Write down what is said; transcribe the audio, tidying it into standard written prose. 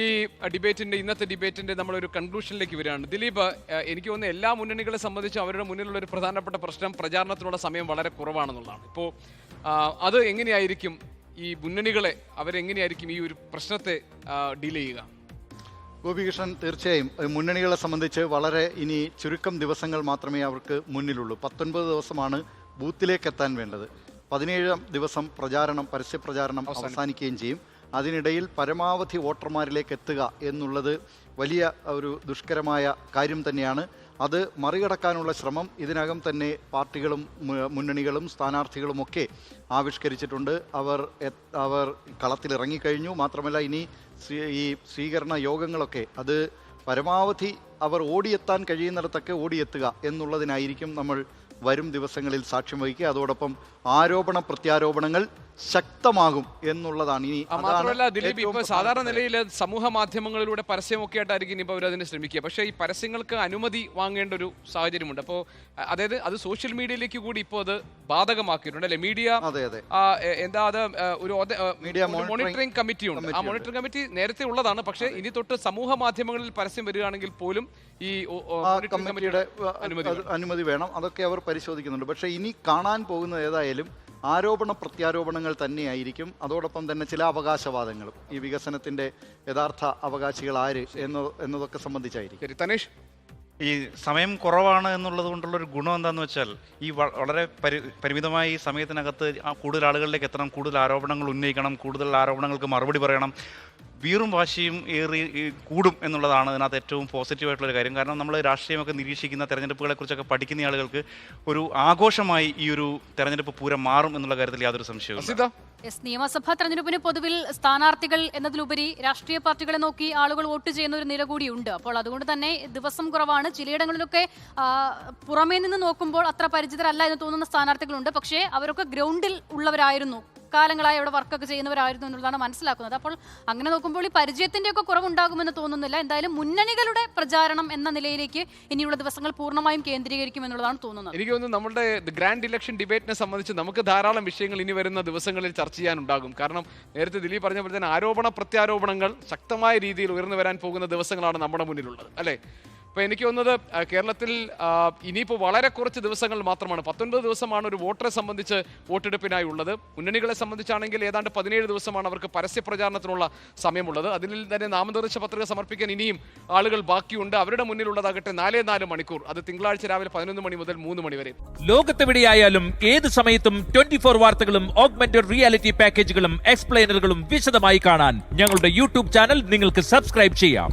ഈ ഇന്നത്തെ ഡിബേറ്റിന്റെ നമ്മളൊരു കൺക്ലൂഷനിലേക്ക് വരികയാണ്. ദിലീപ്, എനിക്ക് തോന്നുന്നു എല്ലാ മുന്നണികളെ സംബന്ധിച്ച് അവരുടെ മുന്നിലുള്ള ഒരു പ്രധാനപ്പെട്ട പ്രശ്നം പ്രചാരണത്തിനുള്ള സമയം വളരെ കുറവാണെന്നുള്ളതാണ്. ഇപ്പോൾ അത് എങ്ങനെയായിരിക്കും ഈ മുന്നണികളെ അവരെങ്ങനെയായിരിക്കും ഈ ഒരു പ്രശ്നത്തെ ഡീൽ ചെയ്യുക? ഗോപികൃഷ്ണൻ, തീർച്ചയായും മുന്നണികളെ സംബന്ധിച്ച് വളരെ ഇനി ചുരുക്കം ദിവസങ്ങൾ മാത്രമേ അവർക്ക് മുന്നിലുള്ളൂ. 19 ദിവസമാണ് ബൂത്തിലേക്ക് എത്താൻ വേണ്ടത്. 17-ാം ദിവസം പരസ്യ പ്രചാരണം അവസാനിക്കുകയും ചെയ്യും. അതിനിടയിൽ പരമാവധി വോട്ടർമാരിലേക്ക് എത്തുക എന്നുള്ളത് വലിയ ഒരു ദുഷ്കരമായ കാര്യം തന്നെയാണ്. അത് മറികടക്കാനുള്ള ശ്രമം ഇതിനകം തന്നെ പാർട്ടികളും മുന്നണികളും സ്ഥാനാർത്ഥികളുമൊക്കെ ആവിഷ്കരിച്ചിട്ടുണ്ട്. അവർ കളത്തിലിറങ്ങിക്കഴിഞ്ഞു. മാത്രമല്ല, ഇനി ഈ സ്വീകരണ യോഗങ്ങളൊക്കെ അത് പരമാവധി അവർ ഓടിയെത്താൻ കഴിയുന്നിടത്തൊക്കെ ഓടിയെത്തുക എന്നുള്ളതിനായിരിക്കും നമ്മൾ വരും ദിവസങ്ങളിൽ സാക്ഷ്യം വഹിക്കുക. അതോടൊപ്പം ആരോപണ പ്രത്യാരോപണങ്ങൾ ശക്തമാകും എന്നുള്ളതാണ്. ഇനി മാത്രമല്ല ദിലീപ്, ഇപ്പൊ സാധാരണ നിലയിൽ സമൂഹ മാധ്യമങ്ങളിലൂടെ പരസ്യമൊക്കെ ആയിട്ടായിരിക്കും ഇപ്പോൾ അവരതിനെ ശ്രമിക്കുക. പക്ഷേ ഈ പരസ്യങ്ങൾക്ക് അനുമതി വാങ്ങേണ്ട ഒരു സാഹചര്യമുണ്ട്. അപ്പോൾ അതായത് അത് സോഷ്യൽ മീഡിയയിലേക്ക് കൂടി ഇപ്പോൾ അത് ബാധകമാക്കിയിട്ടുണ്ട് അല്ലെ? മീഡിയ എന്താ അത് ഒരു മോണിറ്ററിംഗ് കമ്മിറ്റി ഉണ്ട്. ആ മോണിറ്ററിംഗ് കമ്മിറ്റി നേരത്തെ ഉള്ളതാണ്. പക്ഷേ ഇനി തൊട്ട് സമൂഹ മാധ്യമങ്ങളിൽ പരസ്യം വരികയാണെങ്കിൽ പോലും ഈ കമ്മിറ്റിയുടെ അനുമതി വേണം. അതൊക്കെ അവർ പരിശോധിക്കുന്നുണ്ട്. പക്ഷേ ഇനി കാണാൻ പോകുന്നത് ഏതായാലും ആരോപണ പ്രത്യാരോപണങ്ങൾ തന്നെയായിരിക്കും. അതോടൊപ്പം തന്നെ ചില അവകാശവാദങ്ങളും, ഈ വികസനത്തിന്റെ യഥാർത്ഥ അവകാശികൾ ആര് എന്നതൊക്കെ സംബന്ധിച്ചായിരിക്കും. തനേഷ്, ഈ സമയം കുറവാണ് എന്നുള്ളത് കൊണ്ടുള്ളൊരു ഗുണം എന്താണെന്ന് വെച്ചാൽ ഈ വളരെ പരിമിതമായ ഈ സമയത്തിനകത്ത് കൂടുതൽ ആളുകളിലേക്ക് എത്തണം, കൂടുതൽ ആരോപണങ്ങൾ ഉന്നയിക്കണം, കൂടുതൽ ആരോപണങ്ങൾക്ക് മറുപടി പറയണം. വീറും വാശിയും ഏറി കൂടും എന്നുള്ളതാണ് ഇതിനകത്ത് ഏറ്റവും പോസിറ്റീവായിട്ടുള്ളൊരു കാര്യം. കാരണം നമ്മൾ രാഷ്ട്രീയമൊക്കെ നിരീക്ഷിക്കുന്ന തെരഞ്ഞെടുപ്പുകളെക്കുറിച്ചൊക്കെ പഠിക്കുന്ന ആളുകൾക്ക് ഒരു ആഘോഷമായി ഈ ഒരു തെരഞ്ഞെടുപ്പ് പൂരം മാറും എന്നുള്ള കാര്യത്തിൽ യാതൊരു സംശയവും. നിയമസഭാ തെരഞ്ഞെടുപ്പിന് പൊതുവിൽ സ്ഥാനാർത്ഥികൾ എന്നതിലുപരി രാഷ്ട്രീയ പാർട്ടികളെ നോക്കി ആളുകൾ വോട്ട് ചെയ്യുന്ന ഒരു നില കൂടിയുണ്ട്. അപ്പോൾ അതുകൊണ്ട് തന്നെ ദിവസം കുറവാണ്. ചിലയിടങ്ങളിലൊക്കെ പുറമേ നിന്ന് നോക്കുമ്പോൾ അത്ര പരിചിതരല്ല എന്ന് തോന്നുന്ന സ്ഥാനാർത്ഥികളുണ്ട്. പക്ഷേ അവരൊക്കെ ഗ്രൗണ്ടിൽ ഉള്ളവരായിരുന്നു, കാലങ്ങളായി അവിടെ വർക്കൊക്കെ ചെയ്യുന്നവരായിരുന്നു എന്നുള്ളതാണ് മനസ്സിലാക്കുന്നത്. അപ്പോൾ അങ്ങനെ നോക്കുമ്പോൾ ഈ പരിചയത്തിന്റെ ഒക്കെ കുറവുണ്ടാകുമെന്ന് തോന്നുന്നില്ല. എന്തായാലും മുന്നണികളുടെ പ്രചാരണം എന്ന നിലയിലേക്ക് ഇനിയുള്ള ദിവസങ്ങൾ പൂർണ്ണമായും കേന്ദ്രീകരിക്കും എന്നുള്ളതാണ് തോന്നുന്നത്. എനിക്ക് തോന്നുന്നു നമ്മുടെ ഗ്രാൻഡ് ഇലക്ഷൻ ഡിബേറ്റിനെ സംബന്ധിച്ച് നമുക്ക് ധാരാളം വിഷയങ്ങൾ ഇനി വരുന്ന ദിവസങ്ങളിൽ ചർച്ച ചെയ്യാനുണ്ടാകും. കാരണം നേരത്തെ ദിലീപ് പറഞ്ഞ പോലെ തന്നെ ആരോപണ പ്രത്യാരോപണങ്ങൾ ശക്തമായ രീതിയിൽ ഉയർന്നു വരാൻ പോകുന്ന ദിവസങ്ങളാണ് നമ്മുടെ മുന്നിലുള്ളത് അല്ലേ? അപ്പോൾ എനിക്ക് തോന്നുന്നത് കേരളത്തിൽ ഇനിയിപ്പോൾ വളരെ കുറച്ച് ദിവസങ്ങൾ മാത്രമാണ്. 19 ദിവസമാണ് ഒരു വോട്ടറെ സംബന്ധിച്ച് വോട്ടെടുപ്പിനായി ഉള്ളത്. മുന്നണികളെ സംബന്ധിച്ചാണെങ്കിൽ ഏതാണ്ട് 17 ദിവസമാണ് അവർക്ക് പരസ്യ പ്രചാരണത്തിനുള്ള സമയമുള്ളത്. അതിൽ തന്നെ നാമനിർദ്ദേശ പത്രിക സമർപ്പിക്കാൻ ഇനിയും ആളുകൾ ബാക്കിയുണ്ട്. അവരുടെ മുന്നിലുള്ളതാകട്ടെ 4 മണിക്കൂർ. അത് തിങ്കളാഴ്ച രാവിലെ 11 മണി മുതൽ 3 മണി വരെ. ലോകത്തെവിടെയായാലും ഏത് സമയത്തും 24 വാർത്തകളും ഓഗ്മെന്റഡ് റിയാലിറ്റി പാക്കേജുകളും എക്സ്പ്ലെയിനറുകളും വിശദമായി കാണാൻ ഞങ്ങളുടെ യൂട്യൂബ് ചാനൽ നിങ്ങൾക്ക് സബ്സ്ക്രൈബ് ചെയ്യാം.